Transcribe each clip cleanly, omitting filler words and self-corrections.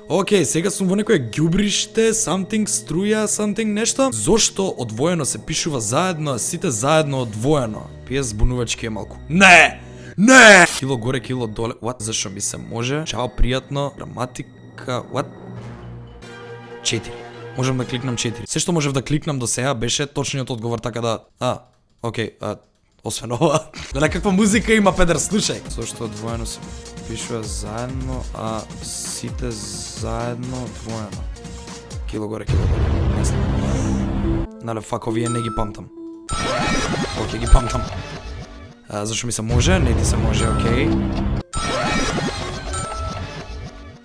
Океј, сега сум во некое ѓубриште, something, струја, something, нешто. Зошто одвоено се пишува заедно, а сите заедно одвоено? Пие збунувачки е малку. Не! Не! Кило горе, кило доле. What? Зашо ми се може? Чао, пријатно. Граматика. What? 4. Можам да кликнам 4. Се што можев да кликнам до сега беше точниот одговор, така да... Океј, освен ова. Леле, каква музика има, педер, слушај. Зошто одвоено се пишува заедно, а сите заедно одвоено. Кило горе, кило доле. Не знам. Нале, фак, овие не ги памтам. Океј, ги памтам. Зашо ми се може? Не ти се може, океј.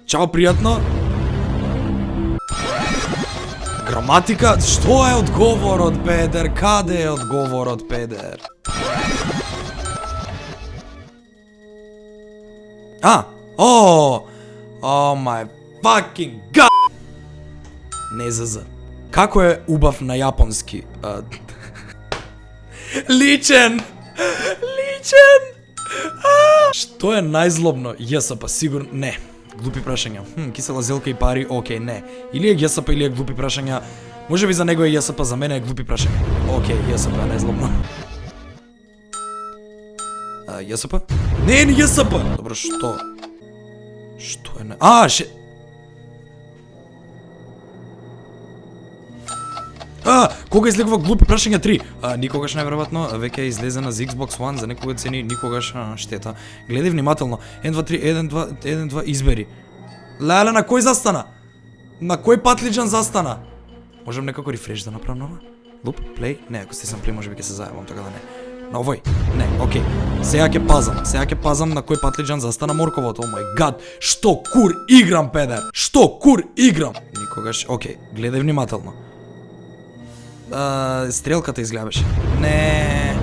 Чао, пријатно. Граматика? Што е одговорот, педер? Каде е одговорот, педер? Oh my fucking god! Не ЗЗ. Како е убав на јапонски? Личен! Личен! Што е најзлобно? ЈСП, сигурно не. Глупи прашања. Кисела зелка и пари, океј, не. Или е ЈСП или е глупи прашања. Може би за него е ЈСП, за мене е глупи прашања. Океј, ЈСП е најзлобно. ЈСП? Не е ЈСП! Добро, што? Што е на... Кога излегува глупи прашања 3? Никогаш најверојатно, веќе е излезена за Xbox One, за некоја цени, никогаш штета. Гледај внимателно. 1, 2, 3, 1, 2, избери. Леле, на кој застана? На кој патлиџан застана? Можам некако рефреш да направам нова? Луп, плей? Не, ако стисам плей, може би ќе се зајавам, така да не. На овој? Не, окей. Сега ќе пазам на кој патлиџан застана морковото. О мој гад, што кур играм, педер? Што кур играм? Никогаш, окей, гледај внимателно. Стрелката изгледаше. Не.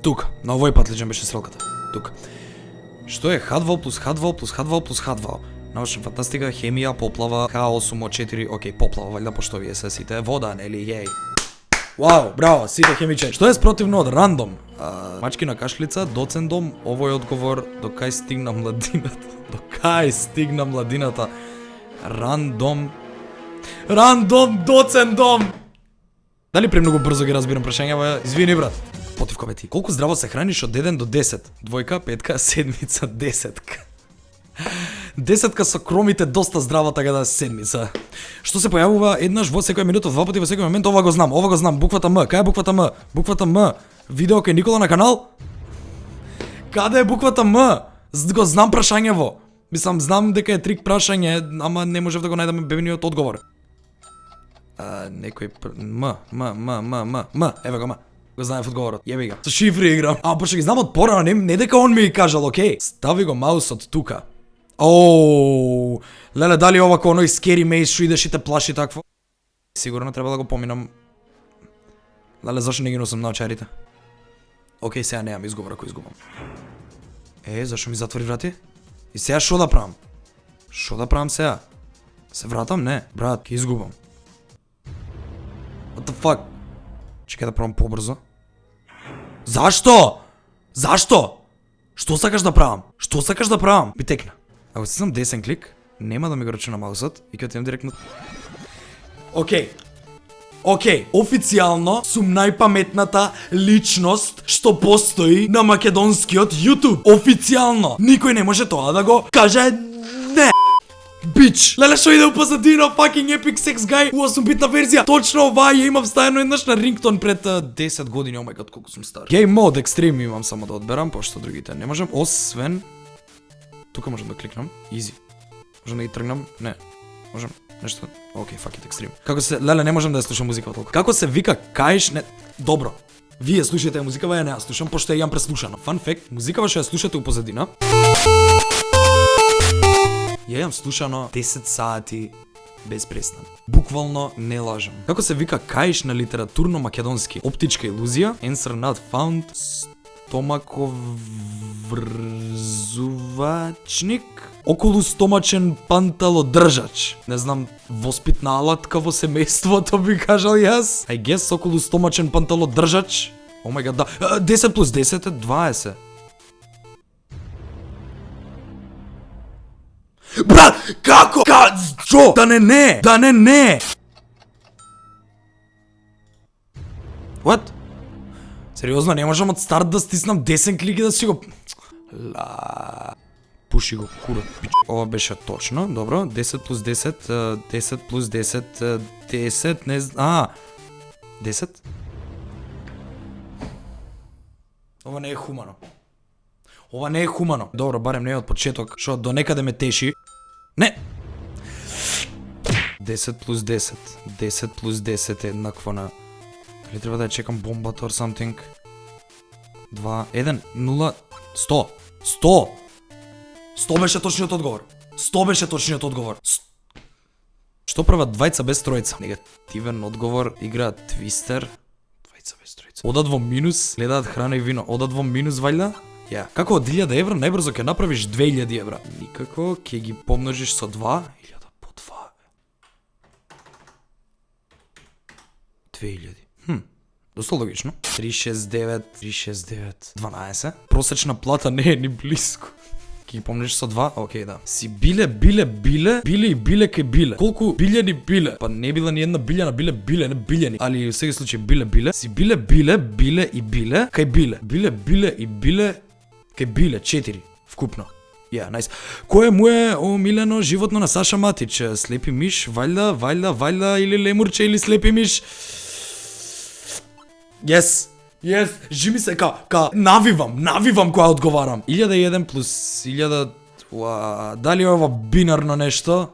Тука, на овој патлиџан беше стрелката. Тука. Што е хадвал плюс хадвал плюс хадвал плюс хадвал? Научна фантастика, хемија, поплава, H8 од 4, окей, поплава, валјда, пошто вие се сите вода, нели, јеј. Вау, браво, сите хемичари. Што е спротивно од рандом? Мачкина кашлица, доцендом, овој одговор, до кај стигна младината. До кај стигна младината? Рандом, доцендом. Дали премногу брзо ги разбирам прашањава? Извини, брат. Потивко бе ти. Колку здраво се храниш од 1 до 10? Двојка, петка, седмица, десетка. Десетка со кромите доста здрава, така да седмица. Што се појавува еднаш во секоја минута, два пати во секој момент, ова го знам, буквата М. Кај е буквата М? Буквата М. Видео кај Никола на канал? Каде е буквата М? Го знам прашањево. Мислам, знам дека е трик прашање, ама не можев да го најдам бебениот одговор. Некој М, еве го М. Го знаев одговорот. Јеби ga. Со шифри играм. Пошто ги знам од порано, не дека он ми ги кажал, окей. Стави го маусот тука. Леле, дали ова кој оној scary maze што идеш и те плаши такво? Сигурно треба да го поминам. Леле, зашо не ги носам наочарите? Океј, сега неам изговор ако изгубам. Зашо ми затвори врати? И сега шо да правам? Шо да правам сега? Се вратам? Не. Брат, ќе изгубам. What the fuck? Чекај да правам побрзо. Зашто? Што сакаш да правам? Би текна. Ако стиснам десен клик, нема да ми го рачуна маусот и ќе отидам директно. Океј, официјално сум најпаметната личност што постои на македонскиот YouTube. Официјално. Никој не може тоа да го каже не. Бич! Леле, шо иде у позадина, fucking epic sex guy у 8-битна верзија. Точно ова ја имав стајано еднаш на рингтон пред 10 години. О мај гад, колку сум стар. Game mode extreme имам само да одберам, пошто другите не можам, освен тука можам да кликнам, easy. Можам да ги тргнам? Не. Можам нешто. Океј, fuck it, extreme. Како се, леле, не можам да ја слушам музика толку. Како се вика каиш не... Добро. Вие слушате музикава, ја не ја слушам, пошто ја имам преслушано. Fun fact, музикава што ја слушате у позадина, ја имам слушано 10 сати без престан. Буквално не лажам. Како се вика каиш на литературно македонски? Оптичка илузија, answer not found, стомаковрзувачник, околустомачен панталодржач. Не знам, воспитна алатка во семејството би кажал јас. I guess околустомачен панталодржач. О мај гад, да. 10 плюс 10 е 20. Брат, како? Джо? Да не! What? Сериозно, не можам од старт да стиснам десен клик и да си го... Пуши го, курат, пич. Ова беше точно, добро. 10 плюс 10, 10 плюс 10, 10, не знам... 10? Ова не е хумано. Добро, барем не е од почеток, шо до некаде ме теши. Не! 10 плюс 10, 10 плюс 10 е еднакво на... Дали треба да ја чекам бомбата or something? 2, 1, 0, 100. 100! 100 беше точниот одговор. Што прават двајца без тројца? Негативен одговор, играат твистер. Двајца без тројца. Одат во минус, гледаат храна и вино. Одат во минус, вајда? Ја. Како од 1000 евра најбрзо ќе направиш 2000 евра? Никако, ќе ги помножиш со 2. 1000 по 2. 2000. Доста логично. 369, 12. Просечна плата не е ни близко. Ки помниш со 2? Океј, да. Си биле и биле кај биле. Колку билјани биле? Па не била ни една билјана, биле, не билјани. Али во секој случај биле. Си биле и биле кај биле. Биле и биле кај биле. 4 вкупно. Ја, најс. Кој му е омилено животно на Саша Матич? Слепи миш, вајда или лемурче или слепи миш? Yes, жими се навивам кога одговарам. 1001 плюс 1000... Дали е ова бинарно нешто?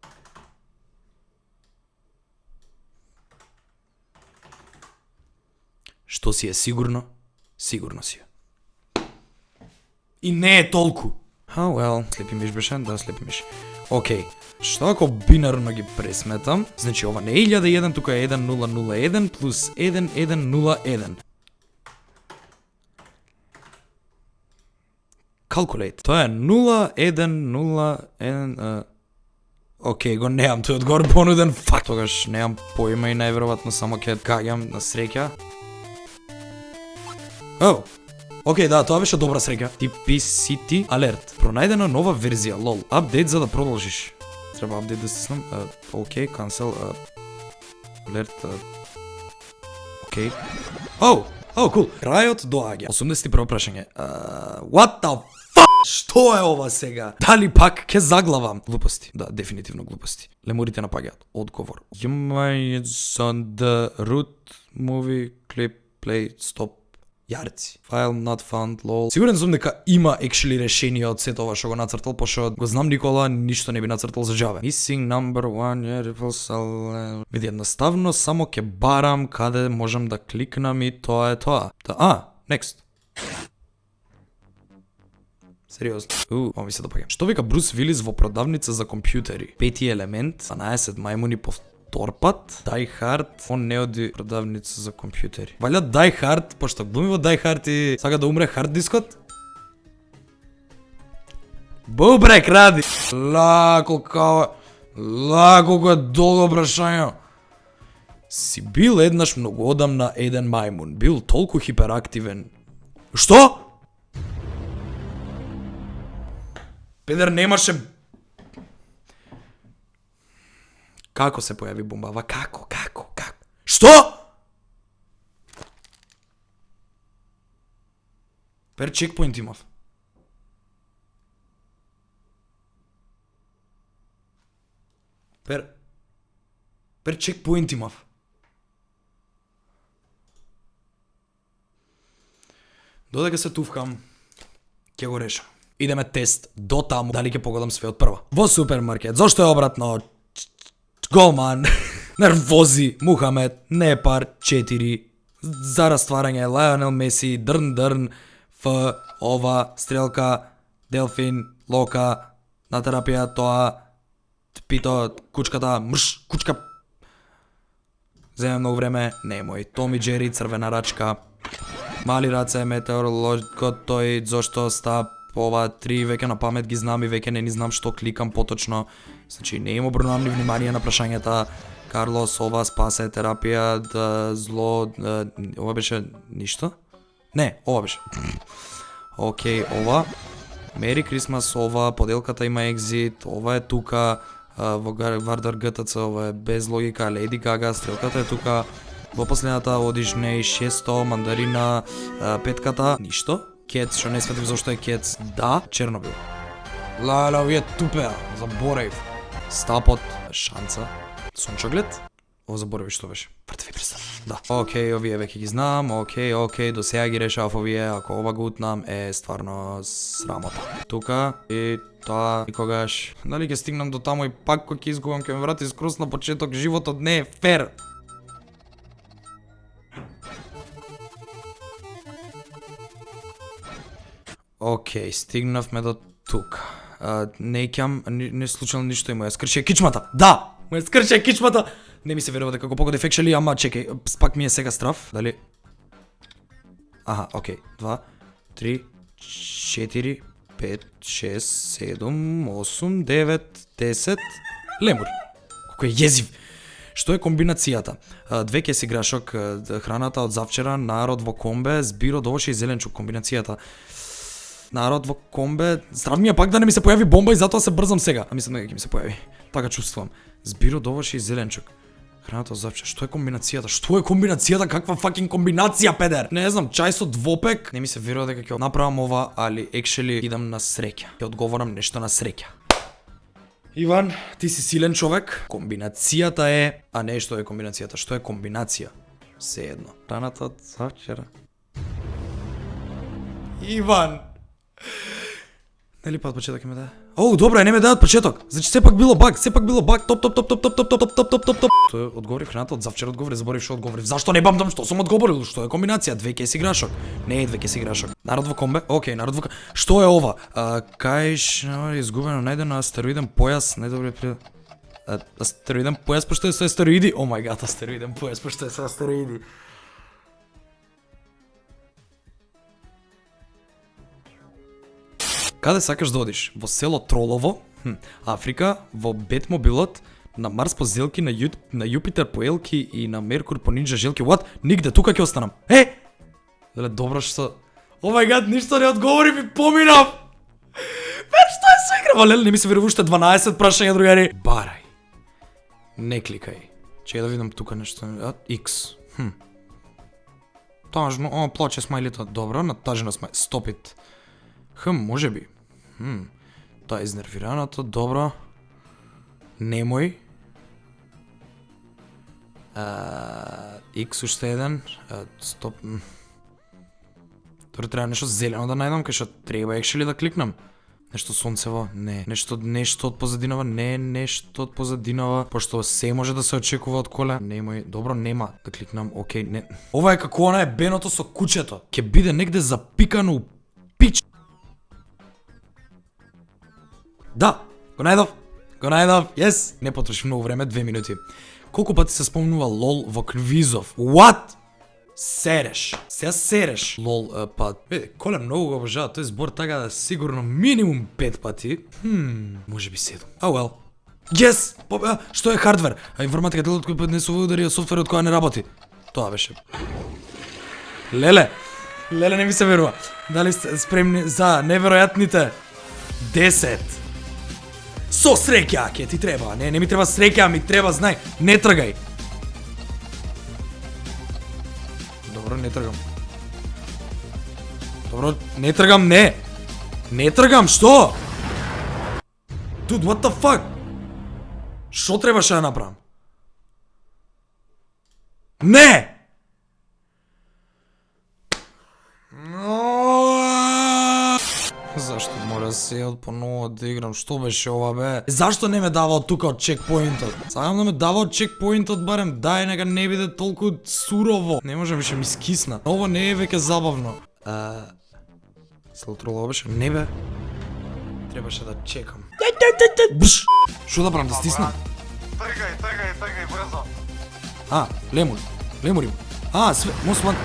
Што си е сигурно? Сигурно си е. И не е толку. Слепи миш беше? Да, слепи миш. Океј. Што ако бинарно ги пресметам? Значи ова не е 1001, тука е 1001 плюс 1101. Calculate. Тоа е 0101... Океј, го неам тој одговор понуден. Фак, тогаш неам поима и најверојатно само ќе гаѓам на среќа. Океј, да, тоа беше добра среќа. TPCT Alert. Пронајдена нова верзија, лол. Апдейт за да продолжиш. Треба апдейт да стиснам. Океј, cancel. Alert. Океј. Cool. Крајот доаѓа. 81 прашање. What the fuck? Што е ова сега? Дали пак ќе заглавам? Глупости. Да, дефинитивно глупости. Лемурите напаѓаат. Одговор. You might on the root movie clip play stop. Јарци. File not found, lol. Сигурен сум дека има actually решение од сето ова што го нацртал, пошто го знам Никола, ништо не би нацртал за Java. Missing number 1, види едноставно, само ќе барам каде можам да кликнам и тоа е тоа. Next. Сериозно. Ова ми се допаѓа. Што вика Брус Вилис во продавница за компјутери? 5 елемент, 12 мајмуни повторпат, Die Hard, он не оди продавница за компјутери. Валја Die Hard, пошто глуми во Die Hard и сага да умре хард дискот? Бубрек ради! Колко е долго прашање. Си бил еднаш многу одамна еден мајмун. Бил толку хиперактивен. Што? Педер немаше... Како се појави бомбава? Како? Што? Пер чекпоинт имав. Пер чекпоинт имав. Додека се туфкам, ќе го решам. Идеме тест до таму, дали ќе погодам све од прва. Во супермаркет, зошто е обратно? Голман, нервози, Мухамед, Непар, 4, за растварање, Лајонел Меси, Дрн, Ф, ова, стрелка, Делфин, Лока, на терапија, тоа, Пито, кучката, мрш, кучка. Земе многу време, немој. Том и Джери, црвена рачка, Мали раце, метеорологот, тој, зошто ста, ова 3 веќе на памет ги знам и веќе не ни знам што кликам поточно. Значи не им обрнувам ни внимание на прашањата. Карлос, ова, спасе, терапија, зло, ова беше ништо? Не, ова беше. Океј, ова. Merry Christmas, ова поделката има екзит, ова е тука, во Вардар ГТЦ, ова е без логика, Lady Gaga, стрелката е тука, во последната одиш неј 600, мандарина, петката, ништо. Кец, што не светив зашто е Кец, да, Чернобил. Лале, овие тупеа, заборев. Стапот, шанца, сончоглед, ово заборев што беше. Пртви пристан. Да. Океј, овие веќе ги знам, океј, до сега ги решав овие, ако ова го утнам е стварно срамота. Тука и тоа никогаш. Дали ќе стигнам до таму и пак кој ќе изгубам, ќе ме врати скрос на почеток, животот не е фер. Океј, стигнавме до тука. Не ќам, не случилно ништо и моја скрче кичмата. Да, моја скрче кичмата. Не ми се верува дека го погодив екшели, ама чекај, пак ми е сега страф, дали? Аха, океј, 2, 3, 4, 5, 6, 7, 8, 9, 10, лемур. Колко е језив. Што е комбинацијата? Две кеси грашок, храната од завчера, народ во комбе, збиро довоше и зеленчук. Комбинацијата. Народ во комбе, страв ми е пак да не ми се појави бомба и затоа се брзам сега. А мислам дека ќе ми се појави. Така чувствувам. Збиро довоше и зеленчук. Храната од завчера. Што е комбинацијата? Што е комбинацијата? Каква факин комбинација, педер? Не знам, чај со двопек. Не ми се верува дека ќе направам ова, али екшели идам на среќа. Ќе одговорам нешто на среќа. Иван, ти си силен човек. Комбинацијата е, а не што е комбинацијата, што е комбинација? Се едно. Храната од завчера. Иван. Нели па од почеток ќе ме даде? Оу, добро е, не ме даде од почеток. Значи сепак било баг, топ. Тоа одговорив храната од завчера, одговорив, заборив што одговорив. Зашто не бамдам што сум одговорил? Што е комбинација? Две кеси грашок. Не е две кеси грашок. Народ во комбе? Океј, народ во комбе. Што е ова? Каиш, изгубено најдено астероиден појас, најдобриот пријат. Астероиден појас пошто е со астероиди. О мај гад, астероиден појас пошто е со астероиди. Каде сакаш да одиш? Во село Тролово, Африка, во Бетмобилот, на Марс по зелки, на Јупитер по елки и на Меркур по нинџа желки. What? Нигде, тука ќе останам. Леле, добро што... О мај гад, ништо не одговорив и поминав! Што е со играва? Леле, не ми се верува уште 12 прашања, другари. Барај. Не кликај. Чекај да видам тука нешто. X. Тажно, плаче смајлито. Добро, натажено смајлито. Stop it. Може би. Таа е изнервираната, добро. Немој. X уште еден. Стоп. Тора треба нешто зелено да најдам, кај што треба екшели да кликнам. Нешто сонцево? Не. Нешто од позадинава? Не, нешто од позадинава. Пошто се може да се очекува од коле. Немој, добро, нема да кликнам, океј, не. Ова е како она е беното со кучето. Ке биде негде запикано у пич. Да, го најдов, yes. Не потроши многу време, 2 минути. Колку пати се спомнува лол во квизов? What? Сереш. Сега сереш. Лол, па, Коле многу го обожава тој збор, така да сигурно минимум 5 пати. Може би 7. Well. Yes! Што е хардвер? Информатика делот кој поднесува удари, софтверот која не работи. Тоа беше. Леле не ми се верува. Дали сте спремни за неверојатните 10? Со среќа, ке ти треба. Не ми треба среќа, ми треба, знај, не тргај. Добро, не тргам. Добро, не тргам, не. Не тргам, што? Dude, what the fuck? Што требаше да направам? Не! Зашто мора се од поново да играм? Што беше ова, бе? Зашто не ме дава од тука од чекпоинтот? Сакам да ме дава од чекпоинтот барем, дај, нека не биде толку сурово. Не може, више ми скисна. Ова не е веќе забавно. Селтролова беше? Не, бе. Требаше да чекам. Бш! Шо да правам, да стиснам? Тргај, брзо. Лемур им. Мосман.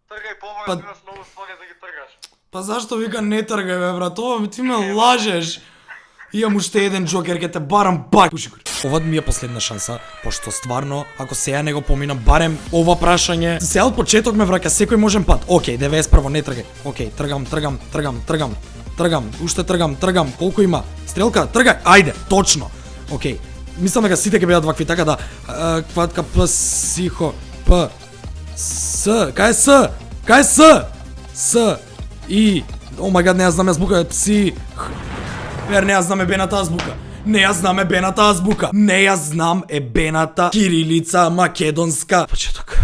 Тргај, помој, имаш многу ствари да ги тргаш. Па зашто вика не тргај, бе, брат? Ова ти ме лажеш. Имам уште еден джокер, ке те барам бак. Пуши, Ова ми е последна шанса, пошто стварно, ако сега не го поминам барем ова прашање, сега од почеток ме враќа секој можен пат. Океј, 91 не тргај. Океј, тргам, уште тргам, колку има? Стрелка, тргај, ајде, точно. Океј, мислам дека сите ќе бидат вакви, така да, кватка П, сихо, П, С, кај е С? Кај е С? С, И, о мај гад, не ја знам азбука, пси, Вер, не ја знам ебената азбука. Не ја знам ебената азбука. Не ја знам ебената кирилица македонска. Почеток.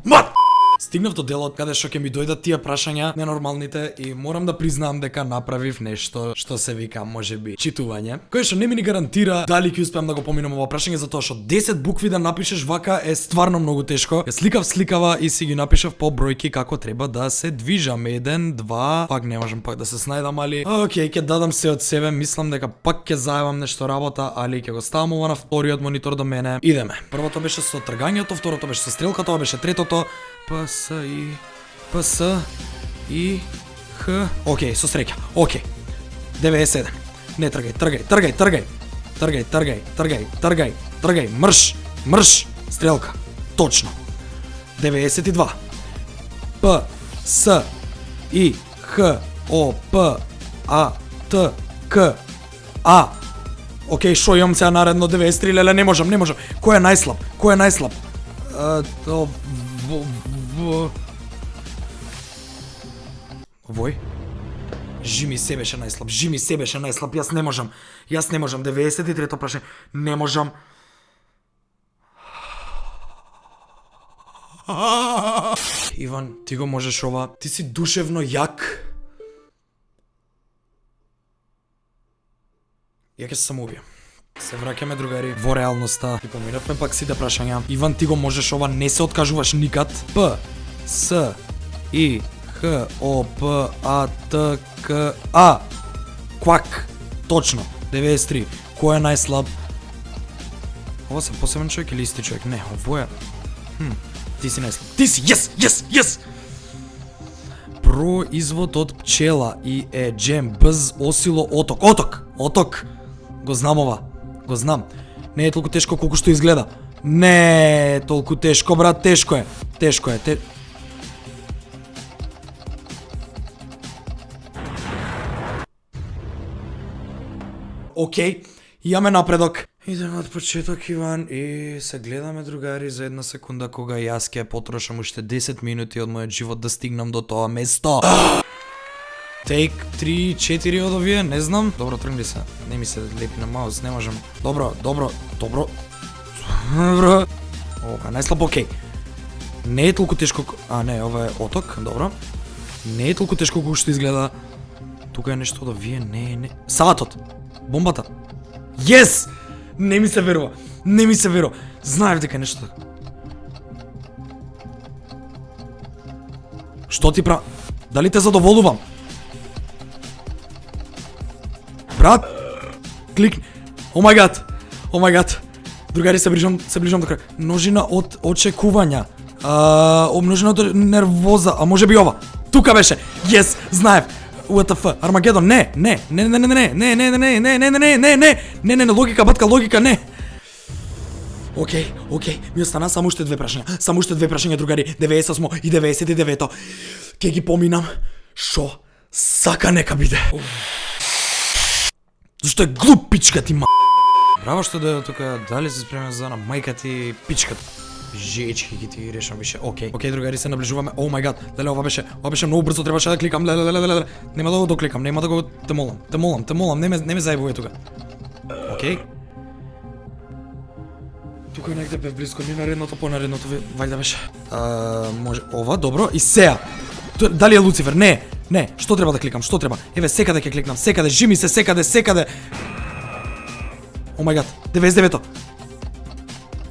Мат! Стигнав до делот каде што ќе ми дојдат тие прашања ненормалните и морам да признам дека направив нешто што се вика можеби читување, кое што не ми ни гарантира дали ќе успеам да го поминам ова прашање, затоа што 10 букви да напишеш вака е стварно многу тешко. Ја сликава и си ги напишав по бројки како треба да се движам. 1, 2, пак не можам пак да се снајдам, али океј, ќе дадам се од себе, мислам дека пак ќе заебам нешто работа, али ќе го ставам ова на вториот монитор до мене. Идеме. Првото беше со тргањето, второто беше со стрелката, ова беше третото. П, С, И, Х. Океј, со среќа. Океј. 97. Не тргај. Мрш. Стрелка. Точно. 92. П, С, И, Х, О, П, А, Т, К, А. Океј, шо имам сега наредно 93, леле, не можам. Кој е најслаб? Овој? Жими се беше најслаб. Јас не можам. 93-то прашање. Не можам. Иван, ти го можеш ова. Ти си душевно јак. Ја ќе се самоубијам. Се враќаме, другари, во реалноста. И поминавме пак сите прашања. Иван, ти го можеш ова, не се откажуваш никад. П, С, И, Х, О, П, А, Т, К, А. Квак. Точно. 93. Кој е најслаб? Ова се посебен човек или исти човек? Не, ово е. Ти си најслаб. Ти си, yes! Производ од пчела и е джем, бз, осило, оток. Го знам ова. Не е толку тешко колку што изгледа. Не е толку тешко, брат, тешко е. Океј, имаме напредок. Идеме од почеток, Иван, и се гледаме, другари, за една секунда кога јас ќе потрошам уште 10 минути од мојот живот да стигнам до тоа место. Take 3, 4 од овие, не знам. Добро, тргни се. Не ми се лепи на маус, не можам. Добро. Ова е најслаб, окей. Не е толку тешко... А, не, ова е оток, добро. Не е толку тешко колку што изгледа. Тука е нешто од овие, не. Саватот! Бомбата! Yes! Не ми се верува. Знаев дека е нешто така. Што ти прави? Дали те задоволувам? Брат, кликни. О мај гад. Другари, се ближам до крај. Множина од очекувања. Множина од нервоза, а може би ова. Тука беше. Yes, знаев. УТФ, Армагедон, не, логика, не. Океј, ми остана само уште две прашања, другари, 98 и 99. Ке ги поминам, шо сака нека биде. Зашто е глуп пичка ти, Браво што дојде тука, дали се спремен за на мајка ти пичката. Жечки ги ти решам више. Океј, другари, се наближуваме. О мај гад. Леле, ова беше многу брзо, требаше да кликам. Леле. Нема да го докликам, нема да го те молам, не ме заебувај тука. Океј. Тука негде бев близко, не наредното, понаредното, вајда беше. Може ова, добро. И сеа. Дали е Луцифер? Не. Што треба да кликам? Еве, секаде ќе кликнам, секаде, жими се, секаде. О мај гад. 99-то.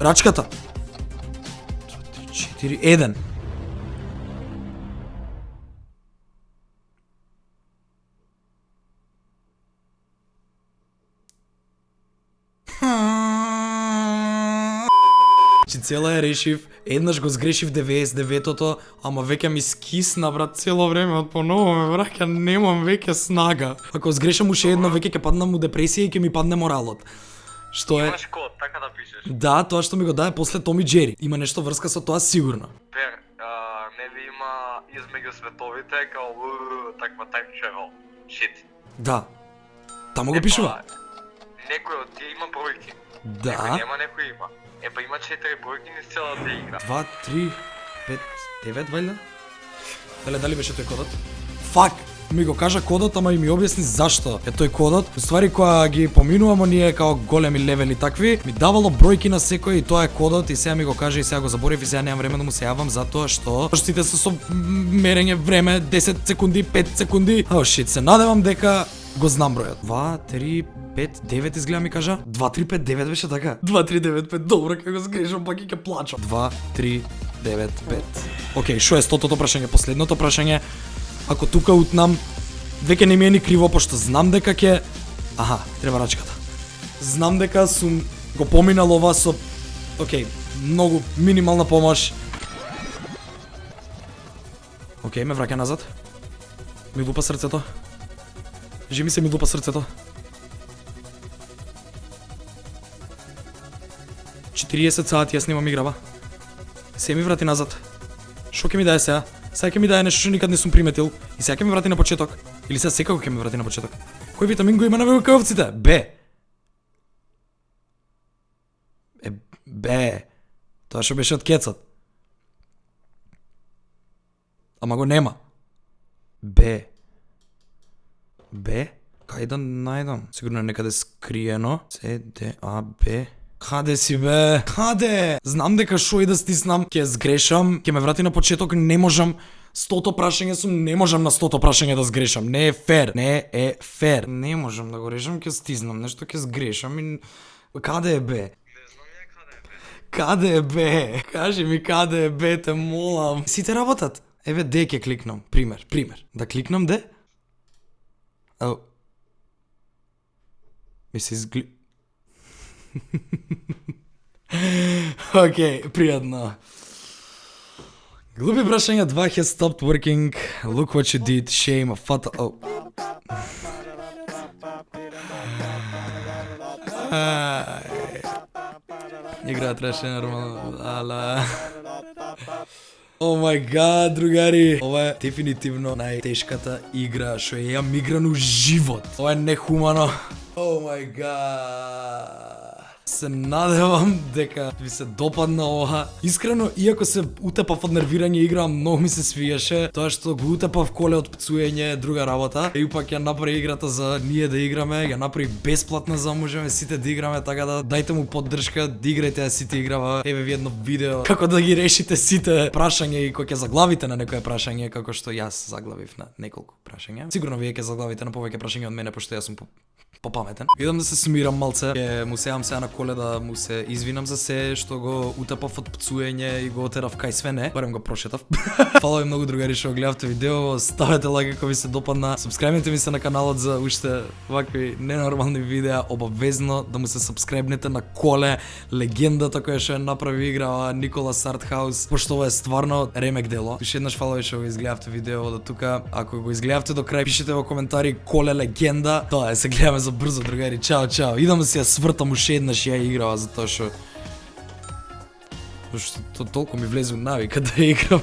Рачката. 4-1. Чи цела ја решив, еднаш го сгрешив 99-тото, ама веќе ми скисна брат цело време од поново ме враќа, немам веќе снага. Ако сгрешам уште едно веќе ќе паднам у депресија и ќе ми падне моралот. Што е? Имаш код, така да пишеш. Да, тоа што ми го даде после Том и Джери. Има нешто врска со тоа сигурно. Пер, нели има измеѓу световите као таква time travel. Shit. Да. Таму го пишува. Некој од тие има бројки. Да. Некој нема, некој има. Епа има 4 бројки низ целата игра. 2, 3, 5, 9 вајда? Дали беше тој кодот? Фак! Ми го кажа кодот, ама и ми објасни зашто е тој кодот. Уствари, кога ги поминуваме ние као големи левели такви, ми давало бројки на секој и тоа е кодот и сега ми го кажа и сега го заборив и сега немам време да му се јавам затоа што сите се со мерење време 10 секунди, 5 секунди. О, шит, се надевам дека го знам бројот. 2, 3, 5, 9 изгледа ми кажа. 2, 3, 5, 9 беше така. 2, 3, 9, 5, добро, ќе го сгрешам, пак и ќе плачам. 2, 3, 9, 5. Океј, шо е 100-тото прашање? Последното прашање. Ако тука утнам, веќе не ми е ни криво, пошто знам дека ќе... Аха, треба рачката. Знам дека сум го поминал ова со... Океј, многу минимална помош. Океј, ме враќа назад. Ми лупа срцето. Жими се ми лупа срцето. 40 сати ја снимам играва. Се ми врати назад. Шо ќе ми даде сега? Сега ќе ми даде нешто што никад не сум приметил и сега ќе ми врати на почеток. Или сега секако ќе ми врати на почеток. Кој витамин го има на ВК-овците? Б. Б. Тоа што беше од кецот. Ама го нема. Б. Б? Кај да најдам? Сигурно е некаде скриено. С, Д, А, Б. Каде си бе? Каде? Знам дека шо и да стиснам, ќе сгрешам, ќе ме врати на почеток, не можам. 100-то прашање сум, не можам на 100-то прашање да сгрешам. Не е фер. Не е фер. Не можам да го решам, ќе стиснам, нешто ќе сгрешам и... Каде е бе? Каде е бе? Кажи ми каде е бе, те молам. Сите работат. Еве Д ќе кликнам, пример. Да кликнам Д? Ау. Ми се изгли... Океј, пријатно. Глупи прашања 2 has stopped working. Look what you did. Shame. Fatal. Oh. Игра траше нормално. Ала. О мај гад, другари. Ова е дефинитивно најтешката игра што ја јам игран у живот. Ова е нехумано. О мај гад. Се надевам дека ви се допадна ова. Искрено, иако се утепав од нервирање игра, многу ми се свиеше. Тоа што го утепав коле од пцуење е друга работа. И упак ја направи играта за ние да играме, ја направи бесплатна за можеме сите да играме, така да дајте му поддршка, да играјте ја сите играва. Еве ви едно видео како да ги решите сите прашања и кој ќе заглавите на некое прашање, како што јас заглавив на неколку прашања. Сигурно вие ќе заглавите на повеќе прашања од мене, пошто јас сум попаметен. Идам да се смирам малце. Ќе му сеам сега на коле да му се извинам за се што го утепав од пцуење и го отерав кај све не. Барем го прошетав. Фала ви многу другари што гледавте видео. Ставете лайк ако ви се допадна. Сабскрајбнете ми се на каналот за уште вакви ненормални видеа. Обавезно да му се сабскрајбнете на коле легендата која што ја направи играва Николас Артхаус. Пошто ова е стварно ремек дело. Уште еднаш фала ви што го изгледавте видео до тука. Ако го изгледавте до крај, пишете во коментари коле легенда. Тоа е, се гледаме за брзо, другари. Чао, чао. Идам да си ја свртам уште еднаш ја играва затоа што толку ми влезе у навика да играм.